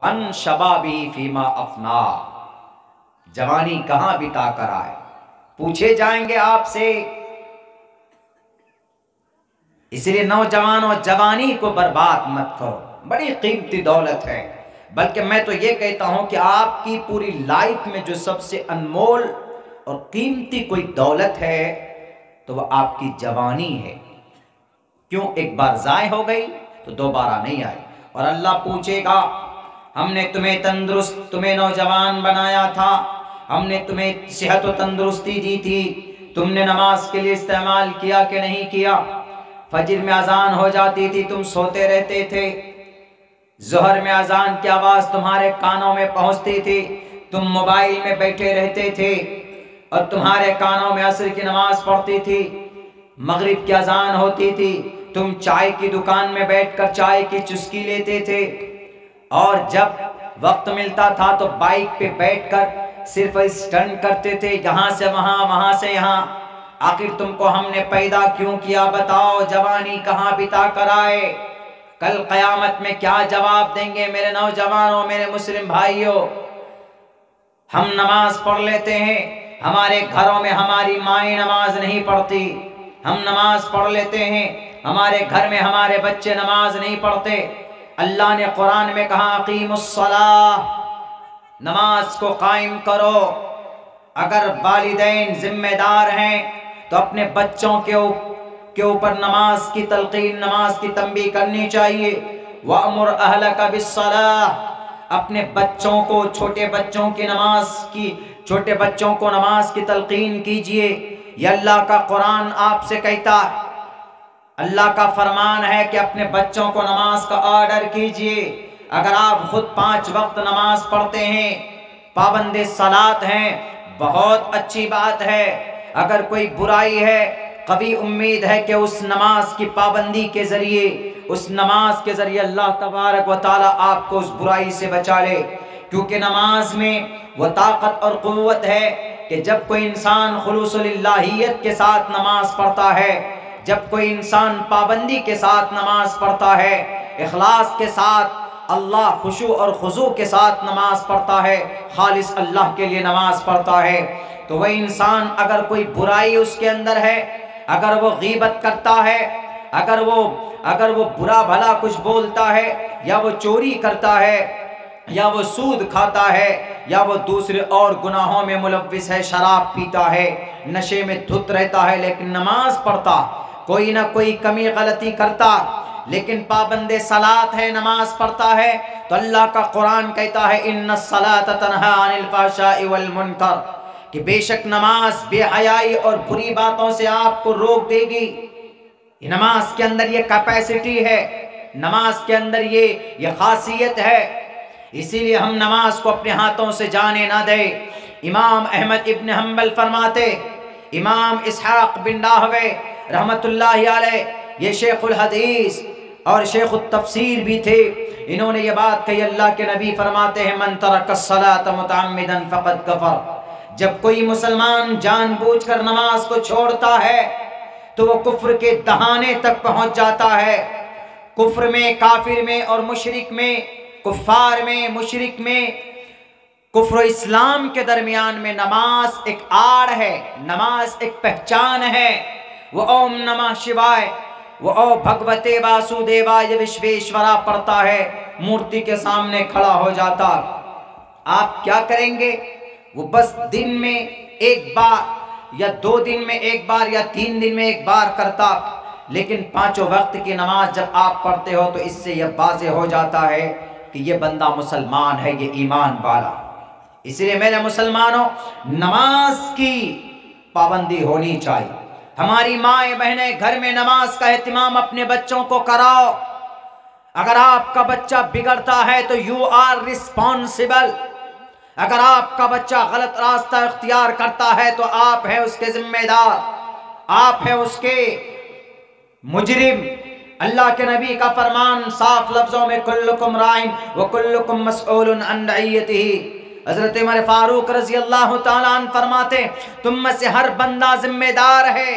One शबाबी फीमा अफना, जवानी कहां बिता कर आए, पूछे जाएंगे आपसे। इसलिए नौजवानों, जवानी को बर्बाद मत करो, बड़ी कीमती दौलत है। बल्कि मैं तो ये कहता हूं कि आपकी पूरी लाइफ में जो सबसे अनमोल और कीमती कोई दौलत है तो वह आपकी जवानी है। क्यों? एक बार जाय हो गई तो दोबारा नहीं आई। और अल्लाह पूछेगा, हमने तुम्हें तंदुरुस्त, तुम्हें नौजवान बनाया था, हमने तुम्हें सेहत और तंदुरुस्ती दी थी, तुमने नमाज के लिए इस्तेमाल किया कि नहीं किया? फजर में अजान हो जाती थी, तुम सोते रहते थे। जोहर में अजान की आवाज़ तुम्हारे कानों में पहुंचती थी, तुम मोबाइल में बैठे रहते थे। और तुम्हारे कानों में असर की नमाज पढ़ती थी। मगरिब की अजान होती थी, तुम चाय की दुकान में बैठकर चाय की चुस्की लेते थे। और जब वक्त मिलता था तो बाइक पे बैठकर सिर्फ स्टंट करते थे, यहाँ से वहाँ, वहाँ से यहाँ। आखिर तुमको हमने पैदा क्यों किया बताओ? जवानी कहाँ बिता कर आए? कल क़यामत में क्या जवाब देंगे मेरे नौजवानों, मेरे मुस्लिम भाइयों? हम नमाज पढ़ लेते हैं, हमारे घरों में हमारी माएँ नमाज नहीं पढ़ती। हम नमाज पढ़ लेते हैं, हमारे घर में हमारे बच्चे नमाज नहीं पढ़ते। अल्लाह ने कुरान में कहा, अक़ीमुस्सलाह, नमाज को कायम करो। अगर वालिदैन जिम्मेदार हैं तो अपने बच्चों के ऊपर नमाज की तलकीन, नमाज की तंबीह करनी चाहिए। वअमुर अहलका बिस्सलाह, अपने बच्चों को, छोटे बच्चों को नमाज की तलकीन कीजिए। ये अल्लाह का कुरान आपसे कहता है, अल्लाह का फरमान है कि अपने बच्चों को नमाज का ऑर्डर कीजिए। अगर आप खुद 5 वक्त नमाज पढ़ते हैं, पाबंदे सलात हैं, बहुत अच्छी बात है। अगर कोई बुराई है, कभी उम्मीद है कि उस नमाज की पाबंदी के ज़रिए, उस नमाज के ज़रिए अल्लाह तबारक व ताला आपको उस बुराई से बचा ले। क्योंकि नमाज में वो ताकत और क़ुव्वत है कि जब कोई इंसान खुलूसुलिल्लाहियत के साथ नमाज पढ़ता है, जब कोई इंसान पाबंदी के साथ नमाज पढ़ता है, इखलास के साथ, अल्लाह खुशू और खुजू के साथ नमाज पढ़ता है, खालिस अल्लाह के लिए नमाज पढ़ता है, तो वह इंसान, अगर कोई बुराई उसके अंदर है, अगर वो गीबत करता है, अगर वो बुरा भला कुछ बोलता है, या वो चोरी करता है, या वो सूद खाता है, या वो दूसरे और गुनाहों में मुलव्विस है, शराब पीता है, नशे में धुत रहता है, लेकिन नमाज पढ़ता, कोई ना कोई कमी गलती करता, लेकिन पाबंदे सलात है, नमाज पढ़ता है, तो अल्लाह का कुरान कहता है, इन्नस्सलात तन्हा अनिल फ़हशाइ वल मुनकर, कि बेशक नमाज बेहयाई और बुरी बातों से आपको रोक देगी। नमाज के अंदर ये कैपेसिटी है, नमाज के अंदर ये खासियत है। इसीलिए हम नमाज को अपने हाथों से जाने ना दे। इमाम अहमद इब्न हम्बल फरमाते, इमाम इसहाक बिन राहवे रहमतुल्लाहि अलैह, ये शेखुल हदीस और शेखुत तफसीर भी थे, इन्होंने ये बात कही, अल्लाह के नबी फरमाते हैं, मन तरकस्सलात मुतअम्मिदन फ़क़द कफ़र, जब कोई मुसलमान जानबूझकर नमाज को छोड़ता है तो वो कुफ्र के दहाने तक पहुंच जाता है। कुफ्र में, काफिर में और मुशरिक में, कुफ्फार में, मुशरिक में, कुफ्र इस्लाम के दरमियान में नमाज एक आड़ है, नमाज एक पहचान है। वो ओम नमः शिवाय, वो ओ भगवते वासुदेवाय विश्वेश्वरा पढ़ता है, मूर्ति के सामने खड़ा हो जाता। आप क्या करेंगे? वो बस दिन में एक बार, या 2 दिन में एक बार, या 3 दिन में एक बार करता, लेकिन 5 वक्त की नमाज जब आप पढ़ते हो तो इससे यह वाज़ेह हो जाता है कि ये बंदा मुसलमान है, ये ईमान वाला। इसलिए मेरे मुसलमानों, नमाज की पाबंदी होनी चाहिए। हमारी माए बहनें, घर में नमाज का एहतिमाम अपने बच्चों को कराओ। अगर आपका बच्चा बिगड़ता है तो यू आर रिस्पॉन्सिबल। अगर आपका बच्चा गलत रास्ता इख्तियार करता है तो आप हैं उसके जिम्मेदार, आप हैं उसके मुजरिम। अल्लाह के नबी का फरमान साफ लफ्जों में, कुल्लुकुम राइन व कुल्लुकुम मसऊलुन अन रइयतिही। हजरत उमर फारूक रजी अल्लाह तआला अन्हु फरमाते, तुम में से हर बंदा जिम्मेदार है।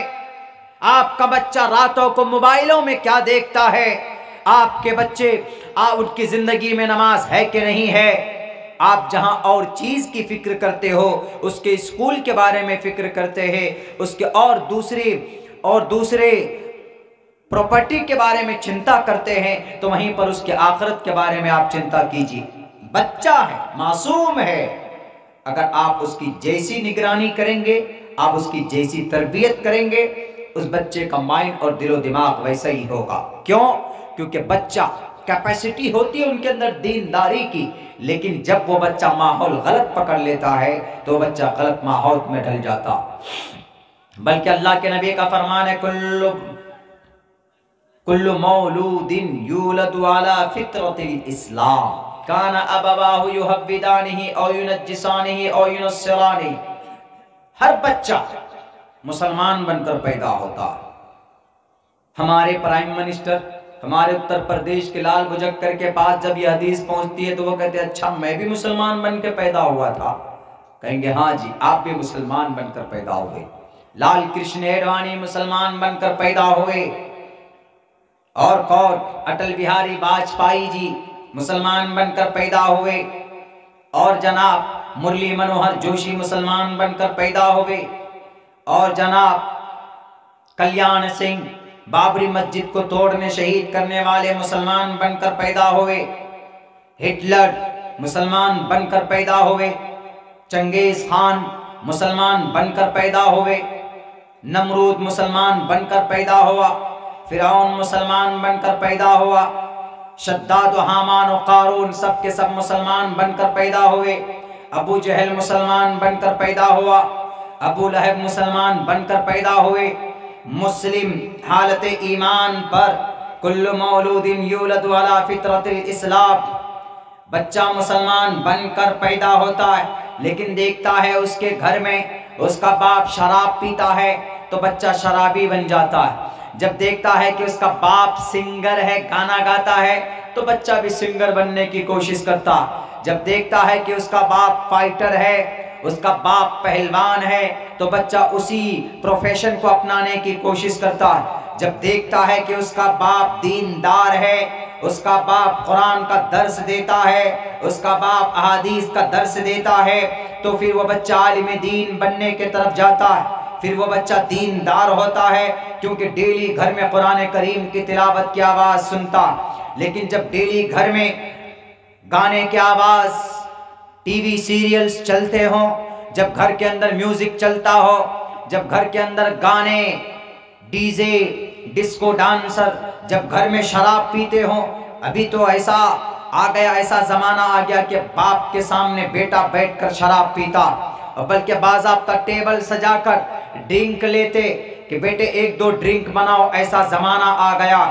आपका बच्चा रातों को मोबाइलों में क्या देखता है, आपके बच्चे उनकी ज़िंदगी में नमाज है कि नहीं है। आप जहां और चीज़ की फ़िक्र करते हो, उसके स्कूल के बारे में फ़िक्र करते हैं, उसके और दूसरे प्रॉपर्टी के बारे में चिंता करते हैं, तो वहीं पर उसके आखिरत के बारे में आप चिंता कीजिए। बच्चा है, मासूम है, अगर आप उसकी जैसी निगरानी करेंगे, आप उसकी जैसी तरबियत करेंगे, उस बच्चे का माइंड और दिलो दिमाग वैसा ही होगा। क्यों? क्योंकि बच्चा कैपेसिटी होती है उनके अंदर दीनदारी की, लेकिन जब वो बच्चा माहौल गलत पकड़ लेता है तो बच्चा गलत माहौल में ढल जाता। बल्कि अल्लाह के नबी का फरमान है, कुल्लु मौलूदिन यूलदु अला फित्रतिल इस्लाम काना अबवाहु युहव्विदानिही औ युनज्जिसानिही औ युनस्सिरानिही। हर बच्चा मुसलमान बनकर पैदा होता है। हमारे प्राइम मिनिस्टर, हमारे उत्तर प्रदेश के लाल बुजक्कर के पास जब यह हदीस पहुंचती है तो वो कहते हैं, अच्छा मैं भी मुसलमान बनकर पैदा हुआ था। कहेंगे हाँ जी, आप भी मुसलमान बनकर पैदा हुए। लाल कृष्ण एडवाणी मुसलमान बनकर पैदा हुए। और कौन? अटल बिहारी वाजपेयी जी मुसलमान बनकर पैदा हुए। और जनाब मुरली मनोहर जोशी मुसलमान बनकर पैदा हुए। और जनाब कल्याण सिंह बाबरी मस्जिद को तोड़ने शहीद करने वाले मुसलमान बनकर पैदा हुए। हिटलर मुसलमान बनकर पैदा हुए। चंगेज खान मुसलमान बनकर पैदा हुए। नमरूद मुसलमान बनकर पैदा हुआ। फिरौन मुसलमान बनकर पैदा हुआ। शद्दाद व हामान व कारून सब के सब मुसलमान बनकर पैदा हुए। अबू जहल मुसलमान बनकर पैदा हुआ। अबू लहब मुसलमान बनकर पैदा हुए। मुस्लिम हालत ईमान पर कुल्लु मौलूदिन यूलदु अला फित्रतिल इस्लाम, बच्चा मुसलमान बनकर पैदा होता है, लेकिन देखता है उसके घर में उसका बाप शराब पीता है तो बच्चा शराबी बन जाता है। जब देखता है कि उसका बाप सिंगर है, गाना गाता है, तो बच्चा भी सिंगर बनने की कोशिश करता। जब देखता है कि उसका बाप फाइटर है, उसका बाप पहलवान है, तो बच्चा उसी प्रोफेशन को अपनाने की कोशिश करता है। जब देखता है कि उसका बाप दीनदार है, उसका बाप कुरान का दर्स देता है, उसका बाप अहादीस का दर्स देता है, तो फिर वो बच्चा आलिम दीन बनने के तरफ जाता है। फिर वो बच्चा दीनदार होता है, क्योंकि डेली घर में कुरान करीम की तिलावत की आवाज़ सुनता। लेकिन जब डेली घर में गाने की आवाज़, टीवी सीरियल्स चलते हों, जब घर के अंदर म्यूज़िक चलता हो, जब घर के अंदर गाने, डीजे, डिस्को डांसर, जब घर में शराब पीते हों, अभी तो ऐसा आ गया, ऐसा ज़माना आ गया कि बाप के सामने बेटा बैठकर शराब पीता, और बल्कि बाज़ाब्ता टेबल सजाकर ड्रिंक लेते कि बेटे एक दो ड्रिंक बनाओ, ऐसा ज़माना आ गया।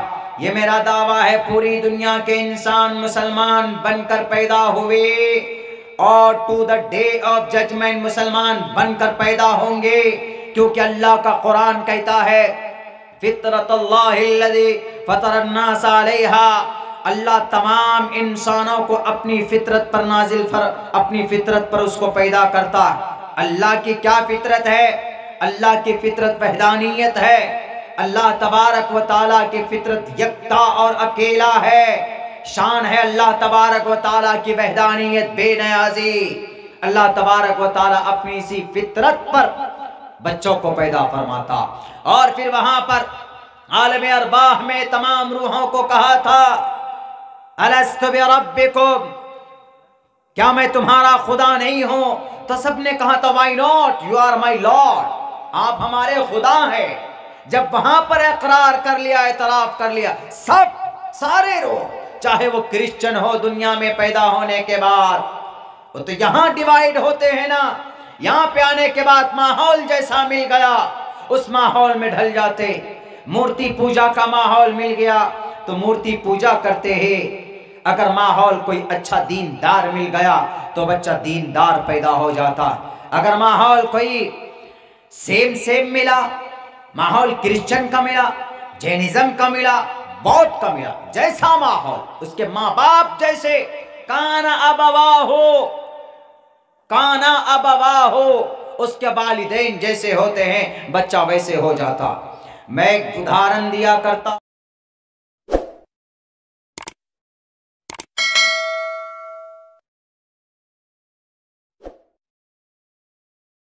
ये मेरा दावा है, पूरी दुनिया के इंसान मुसलमान बनकर पैदा हुए और to the day of judgement मुसलमान बनकर पैदा होंगे, क्योंकि अल्लाह का कुरान कहता है, फितरतुल्लाहिल्लज़ी फतरन्नास अलैहा, अल्लाह तमाम इंसानों को अपनी फितरत पर अपनी फितरत पर उसको पैदा करता है। अल्लाह की क्या फितरत है? अल्लाह की फितरत वहदानियत है। अल्लाह तबारक व ताला की फितरत यकता और अकेला है। शान है अल्लाह तबारक व ताला की वहदानियत, बेनियाज़ी। अल्लाह तबारक व ताला अपनी इसी फितरत पर बच्चों को पैदा फरमाता, और फिर वहां पर आलम अरवाह में तमाम रूहों को कहा था, अलस्तु बिरब्बिकुम, क्या मैं तुम्हारा खुदा नहीं हूं? तो सबने कहा था, why not, you are my lord, आप हमारे खुदा हैं। जब वहां पर इकरार कर लिया, एतराफ कर लिया, सारे रोह, चाहे वो क्रिश्चियन हो दुनिया में पैदा होने के बाद, वो तो यहां डिवाइड होते हैं ना, यहां पे आने के बाद माहौल जैसा मिल गया उस माहौल में ढल जाते। मूर्ति पूजा का माहौल मिल गया तो मूर्ति पूजा करते हैं। अगर माहौल कोई अच्छा दीनदार मिल गया तो बच्चा दीनदार पैदा हो जाता। अगर माहौल कोई सेम मिला, माहौल क्रिश्चियन का मिला, जैनिज्म का मिला, बौद्ध का मिला, जैसा माहौल, उसके माँ बाप जैसे, काना अबवा हो, उसके वालिदैन जैसे होते हैं, बच्चा वैसे हो जाता। मैं एक उदाहरण दिया करता